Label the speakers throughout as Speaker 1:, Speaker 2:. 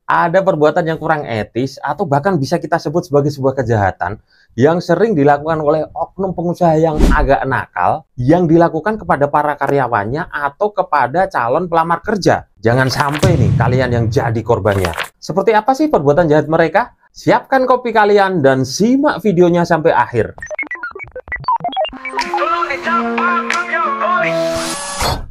Speaker 1: Ada perbuatan yang kurang etis atau bahkan bisa kita sebut sebagai sebuah kejahatan yang sering dilakukan oleh oknum pengusaha yang agak nakal yang dilakukan kepada para karyawannya atau kepada calon pelamar kerja. Jangan sampai nih kalian yang jadi korbannya. Seperti apa sih perbuatan jahat mereka? Siapkan kopi kalian dan simak videonya sampai akhir.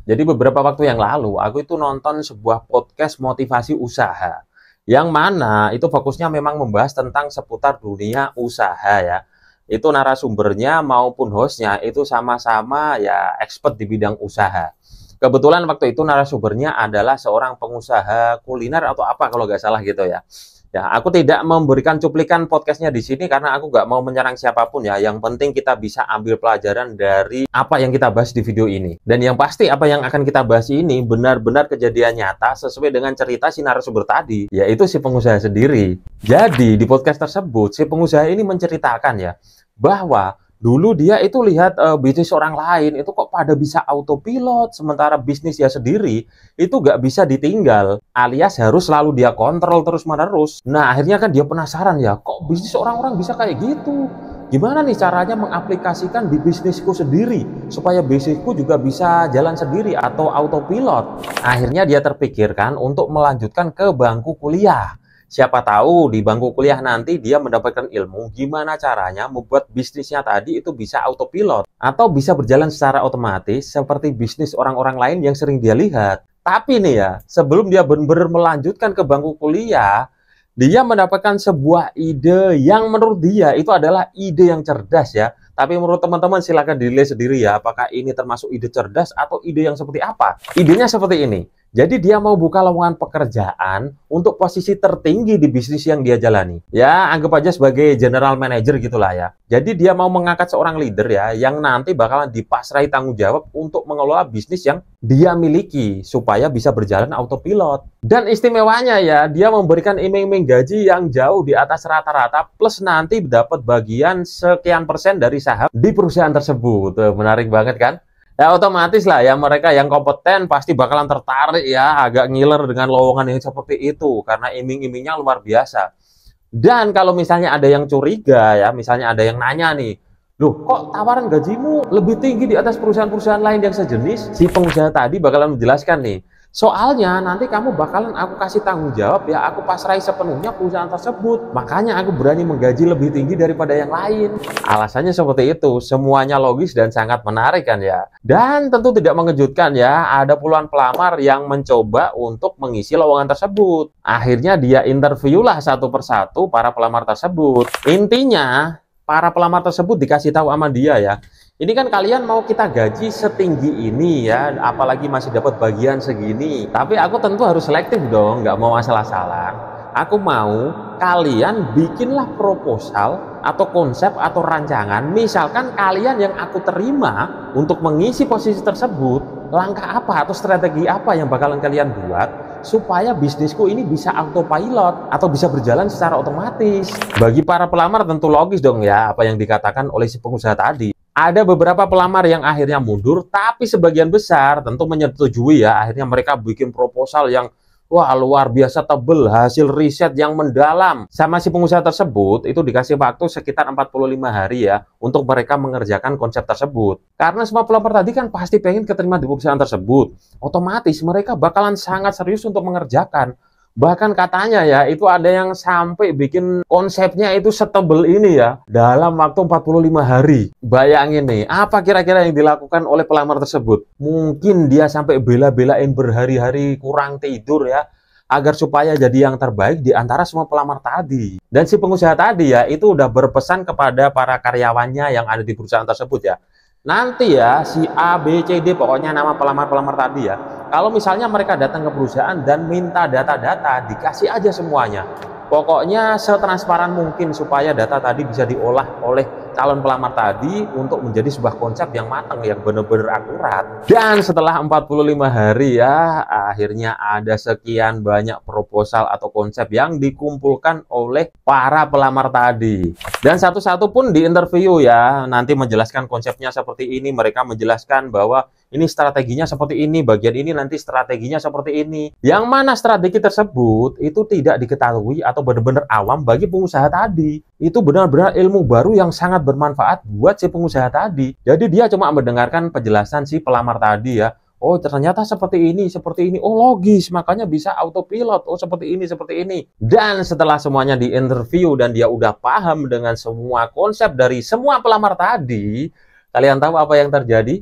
Speaker 1: Jadi beberapa waktu yang lalu aku itu nonton sebuah podcast motivasi usaha. Yang mana itu fokusnya memang membahas tentang seputar dunia usaha ya. Itu narasumbernya maupun hostnya itu sama-sama ya expert di bidang usaha. Kebetulan waktu itu narasumbernya adalah seorang pengusaha kuliner atau apa kalau nggak salah gitu ya. Ya, aku tidak memberikan cuplikan podcastnya di sini karena aku nggak mau menyerang siapapun ya. Yang penting kita bisa ambil pelajaran dari apa yang kita bahas di video ini. Dan yang pasti apa yang akan kita bahas ini benar-benar kejadian nyata sesuai dengan cerita si narasumber tadi, yaitu si pengusaha sendiri. Jadi di podcast tersebut si pengusaha ini menceritakan ya bahwa dulu dia itu lihat bisnis orang lain itu kok pada bisa autopilot, sementara bisnis dia sendiri itu nggak bisa ditinggal, alias harus selalu dia kontrol terus-menerus. Nah akhirnya kan dia penasaran ya, kok bisnis orang-orang bisa kayak gitu? Gimana nih caranya mengaplikasikan di bisnisku sendiri supaya bisnisku juga bisa jalan sendiri atau autopilot? Akhirnya dia terpikirkan untuk melanjutkan ke bangku kuliah. Siapa tahu di bangku kuliah nanti dia mendapatkan ilmu gimana caranya membuat bisnisnya tadi itu bisa autopilot atau bisa berjalan secara otomatis seperti bisnis orang-orang lain yang sering dia lihat. Tapi nih ya, sebelum dia benar-benar melanjutkan ke bangku kuliah, dia mendapatkan sebuah ide yang menurut dia itu adalah ide yang cerdas ya. Tapi menurut teman-teman silakan dinilai sendiri ya, apakah ini termasuk ide cerdas atau ide yang seperti apa. Idenya seperti ini. Jadi dia mau buka lowongan pekerjaan untuk posisi tertinggi di bisnis yang dia jalani. Ya, anggap aja sebagai general manager gitulah ya. Jadi dia mau mengangkat seorang leader ya, yang nanti bakalan dipasrai tanggung jawab untuk mengelola bisnis yang dia miliki supaya bisa berjalan autopilot. Dan istimewanya ya, dia memberikan iming-iming gaji yang jauh di atas rata-rata plus nanti dapat bagian sekian persen dari saham di perusahaan tersebut. Menarik banget kan? Ya otomatis lah ya mereka yang kompeten pasti bakalan tertarik ya, agak ngiler dengan lowongan yang seperti itu karena iming-imingnya luar biasa. Dan kalau misalnya ada yang curiga ya, misalnya ada yang nanya nih, loh kok tawaran gajimu lebih tinggi di atas perusahaan-perusahaan lain yang sejenis? Si pengusaha tadi bakalan menjelaskan nih, soalnya nanti kamu bakalan aku kasih tanggung jawab ya, aku pasrai sepenuhnya perusahaan tersebut. Makanya aku berani menggaji lebih tinggi daripada yang lain. Alasannya seperti itu, semuanya logis dan sangat menarik kan ya. Dan tentu tidak mengejutkan ya, ada puluhan pelamar yang mencoba untuk mengisi lowongan tersebut. Akhirnya dia interview lah satu persatu para pelamar tersebut. Intinya, para pelamar tersebut dikasih tahu sama dia ya, ini kan kalian mau kita gaji setinggi ini ya, apalagi masih dapat bagian segini. Tapi aku tentu harus selektif dong, nggak mau asal-asalan. Aku mau kalian bikinlah proposal atau konsep atau rancangan. Misalkan kalian yang aku terima untuk mengisi posisi tersebut, langkah apa atau strategi apa yang bakalan kalian buat supaya bisnisku ini bisa autopilot atau bisa berjalan secara otomatis. Bagi para pelamar tentu logis dong ya apa yang dikatakan oleh si pengusaha tadi. Ada beberapa pelamar yang akhirnya mundur, tapi sebagian besar tentu menyetujui ya. Akhirnya mereka bikin proposal yang wah luar biasa tebel, hasil riset yang mendalam. Sama si pengusaha tersebut itu dikasih waktu sekitar 45 hari ya untuk mereka mengerjakan konsep tersebut. Karena semua pelamar tadi kan pasti pengen keterima di perusahaan tersebut. Otomatis mereka bakalan sangat serius untuk mengerjakan. Bahkan katanya ya, itu ada yang sampai bikin konsepnya itu setebel ini ya, dalam waktu 45 hari. Bayangin nih, apa kira-kira yang dilakukan oleh pelamar tersebut? Mungkin dia sampai bela-belain berhari-hari kurang tidur ya, agar supaya jadi yang terbaik di antara semua pelamar tadi. Dan si pengusaha tadi ya, itu udah berpesan kepada para karyawannya yang ada di perusahaan tersebut ya. Nanti ya, si A, B, C, D, pokoknya nama pelamar-pelamar tadi ya. Kalau misalnya mereka datang ke perusahaan dan minta data-data, dikasih aja semuanya. Pokoknya setransparan mungkin supaya data tadi bisa diolah oleh calon pelamar tadi untuk menjadi sebuah konsep yang matang, yang benar-benar akurat. Dan setelah 45 hari ya, akhirnya ada sekian banyak proposal atau konsep yang dikumpulkan oleh para pelamar tadi. Dan satu-satu pun di interview ya, nanti menjelaskan konsepnya seperti ini. Mereka menjelaskan bahwa ini strateginya seperti ini, bagian ini nanti strateginya seperti ini. Yang mana strategi tersebut itu tidak diketahui atau benar-benar awam bagi pengusaha tadi. Itu benar-benar ilmu baru yang sangat bermanfaat buat si pengusaha tadi. Jadi dia cuma mendengarkan penjelasan si pelamar tadi ya. Oh, ternyata seperti ini, seperti ini. Oh, logis, makanya bisa autopilot. Oh, seperti ini, seperti ini. Dan setelah semuanya diinterview dan dia udah paham dengan semua konsep dari semua pelamar tadi, kalian tahu apa yang terjadi?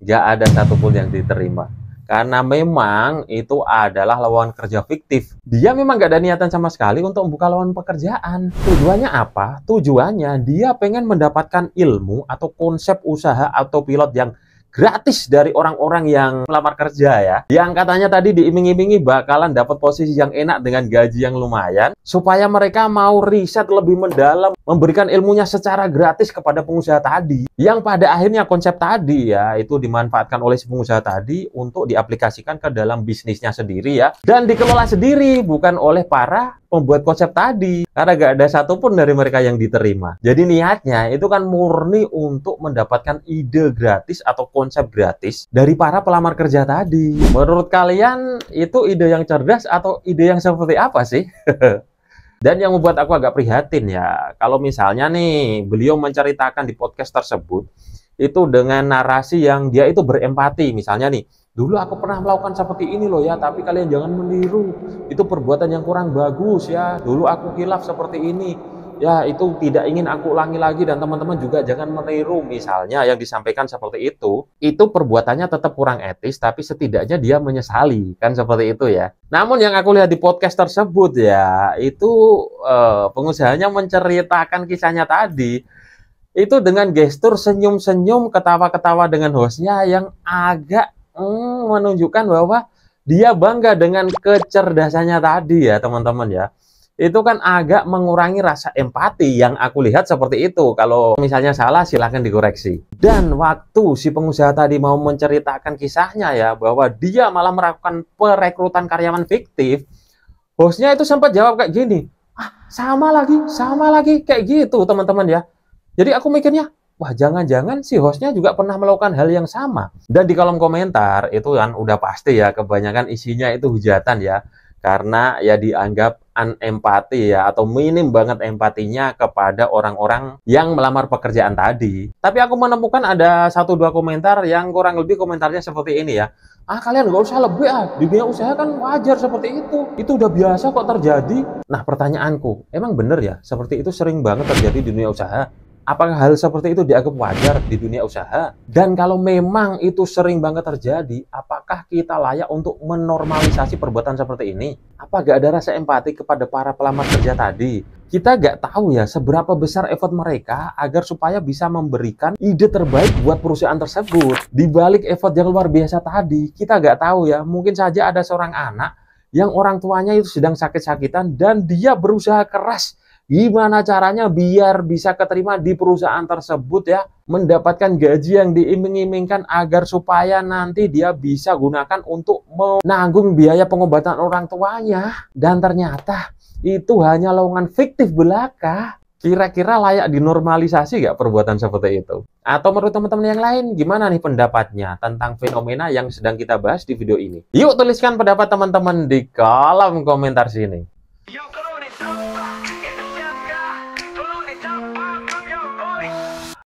Speaker 1: Gak ada satupun yang diterima. Karena memang itu adalah lowongan kerja fiktif. Dia memang gak ada niatan sama sekali untuk membuka lowongan pekerjaan. Tujuannya apa? Tujuannya dia pengen mendapatkan ilmu atau konsep usaha autopilot yang gratis dari orang-orang yang melamar kerja ya. Yang katanya tadi diiming-imingi bakalan dapat posisi yang enak dengan gaji yang lumayan. Supaya mereka mau riset lebih mendalam, memberikan ilmunya secara gratis kepada pengusaha tadi. Yang pada akhirnya konsep tadi ya, itu dimanfaatkan oleh si pengusaha tadi untuk diaplikasikan ke dalam bisnisnya sendiri ya. Dan dikelola sendiri, bukan oleh para pembuat konsep tadi. Karena gak ada satupun dari mereka yang diterima. Jadi niatnya itu kan murni untuk mendapatkan ide gratis atau konsep gratis dari para pelamar kerja tadi. Menurut kalian itu ide yang cerdas atau ide yang seperti apa sih? Dan yang membuat aku agak prihatin ya, kalau misalnya nih beliau menceritakan di podcast tersebut itu dengan narasi yang dia itu berempati. Misalnya nih, dulu aku pernah melakukan seperti ini loh ya, tapi kalian jangan meniru. Itu perbuatan yang kurang bagus ya. Dulu aku khilaf seperti ini. Ya, itu tidak ingin aku ulangi lagi dan teman-teman juga jangan meniru. Misalnya yang disampaikan seperti itu perbuatannya tetap kurang etis, tapi setidaknya dia menyesali. Kan seperti itu ya. Namun yang aku lihat di podcast tersebut ya, itu pengusahanya menceritakan kisahnya tadi. Itu dengan gestur senyum-senyum, ketawa-ketawa dengan hostnya yang agak menunjukkan bahwa dia bangga dengan kecerdasannya tadi ya teman-teman ya. Itu kan agak mengurangi rasa empati yang aku lihat seperti itu. Kalau misalnya salah silahkan dikoreksi. Dan waktu si pengusaha tadi mau menceritakan kisahnya ya, bahwa dia malah melakukan perekrutan karyawan fiktif, hostnya itu sempat jawab kayak gini, sama lagi kayak gitu teman-teman ya. Jadi aku mikirnya, wah jangan-jangan si hostnya juga pernah melakukan hal yang sama. Dan di kolom komentar itu kan udah pasti ya, kebanyakan isinya itu hujatan ya. Karena ya dianggap unempati ya, atau minim banget empatinya kepada orang-orang yang melamar pekerjaan tadi. Tapi aku menemukan ada 1-2 komentar yang kurang lebih komentarnya seperti ini ya. Kalian nggak usah lebih di dunia usaha kan wajar seperti itu udah biasa kok terjadi. Nah pertanyaanku, emang bener ya seperti itu sering banget terjadi di dunia usaha? Apakah hal seperti itu dianggap wajar di dunia usaha? Dan kalau memang itu sering banget terjadi, apakah kita layak untuk menormalisasi perbuatan seperti ini? Apa gak ada rasa empati kepada para pelamar kerja tadi? Kita gak tahu ya seberapa besar effort mereka agar supaya bisa memberikan ide terbaik buat perusahaan tersebut. Di balik effort yang luar biasa tadi, kita gak tahu ya, mungkin saja ada seorang anak yang orang tuanya itu sedang sakit-sakitan dan dia berusaha keras gimana caranya biar bisa keterima di perusahaan tersebut ya, mendapatkan gaji yang diiming-imingkan agar supaya nanti dia bisa gunakan untuk menanggung biaya pengobatan orang tuanya. Dan ternyata itu hanya lowongan fiktif belaka. Kira-kira layak dinormalisasi nggak perbuatan seperti itu? Atau menurut teman-teman yang lain, gimana nih pendapatnya tentang fenomena yang sedang kita bahas di video ini? Yuk tuliskan pendapat teman-teman di kolom komentar sini.